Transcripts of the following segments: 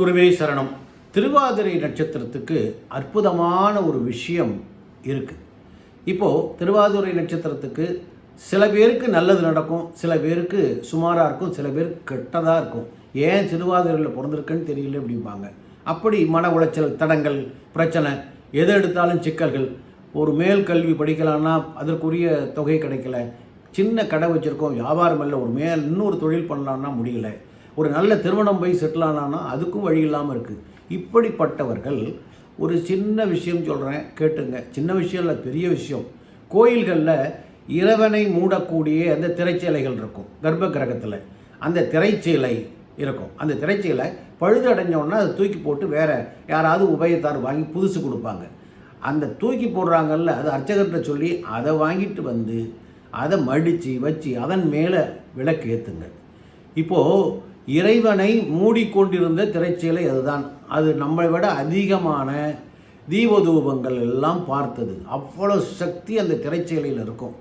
குருவே சரணம். திருவாதிரை நட்சத்திரத்துக்கு அற்புதமான ஒரு விஷயம் இருக்குது. இப்போது திருவாதிரை நட்சத்திரத்துக்கு சில பேருக்கு நல்லது நடக்கும், சில பேருக்கு சுமாராக இருக்கும், சில பேருக்கு கெட்டதாக இருக்கும். ஏன் திருவாதிரையில் பிறந்திருக்குன்னு தெரியல அப்படிம்பாங்க. அப்படி மன உளைச்சல், தடங்கள், பிரச்சனை, எது எடுத்தாலும் சிக்கல்கள். ஒரு மேல் கல்வி படிக்கலான்னா அதற்குரிய தொகை கிடைக்கல, சின்ன கடை வச்சுருக்கோம், வியாபாரம் இல்லை, ஒரு இன்னொரு தொழில் பண்ணலான்னா முடியல, ஒரு நல்ல திருமணம் போய் செட்டில் ஆனான்னா அதுக்கும் வழி இல்லாமல் இருக்குது. இப்படிப்பட்டவர்கள் ஒரு சின்ன விஷயம் சொல்கிறேன், கேட்டுங்க. சின்ன விஷயம் இல்லை, பெரிய விஷயம். கோயில்களில் இறைவனை மூடக்கூடிய அந்த திரைச்சீலைகள் இருக்கும். கர்ப்ப கிரகத்தில் அந்த திரைச்சீலை இருக்கும். அந்த திரைச்சீலை பழுது அடைஞ்சோன்னா அதை தூக்கி போட்டு வேறு யாராவது உபயத்தார் வாங்கி புதுசு கொடுப்பாங்க. அந்த தூக்கி போடுறாங்கல்ல, அது அர்ச்சகர்கிட்ட சொல்லி அதை வாங்கிட்டு வந்து அதை மடித்து வச்சு அதன் மேலே விளக்கு ஏற்றுங்க. இப்போது இறைவனை மூடிக்கொண்டிருந்த திரைச்சீலை அதுதான். அது நம்மளை விட அதிகமான தீபதூபங்கள் எல்லாம் பார்த்தது. அவ்வளோ சக்தி அந்த திரைச்சீலையில் இருக்கும்.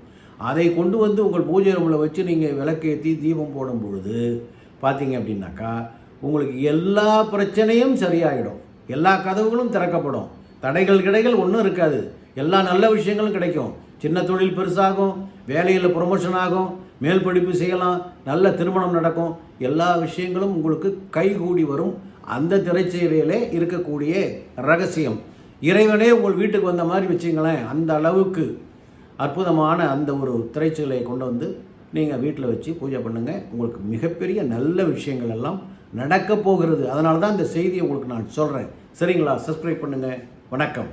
அதை கொண்டு வந்து உங்கள் பூஜை ரூமில் வச்சு நீங்கள் விளக்கேற்றி தீபம் போடும் பொழுது பார்த்தீங்க அப்படின்னாக்கா உங்களுக்கு எல்லா பிரச்சனையும் சரியாயிடும், எல்லா கதவுகளும் திறக்கப்படும், தடைகள் கிடைகள் ஒன்றும் இருக்காது, எல்லா நல்ல விஷயங்களும் கிடைக்கும். சின்ன தொழில் பெருசாகும், வேலையில் ப்ரொமோஷன் ஆகும், மேல் படிப்பு செய்யலாம், நல்ல திருமணம் நடக்கும், எல்லா விஷயங்களும் உங்களுக்கு கைகூடி வரும். அந்த திரைச்சீலையிலே இருக்கக்கூடிய ரகசியம் இறைவனே உங்கள் வீட்டுக்கு வந்த மாதிரி வச்சுங்களேன். அந்த அளவுக்கு அற்புதமான அந்த ஒரு திரைச்சீலையை கொண்டு வந்து நீங்கள் வீட்டில் வச்சு பூஜை பண்ணுங்கள். உங்களுக்கு மிகப்பெரிய நல்ல விஷயங்கள் எல்லாம் நடக்க போகிறது. அதனால தான் இந்த செய்தியை உங்களுக்கு நான் சொல்கிறேன். சரிங்களா? சப்ஸ்கிரைப் பண்ணுங்கள். வணக்கம்.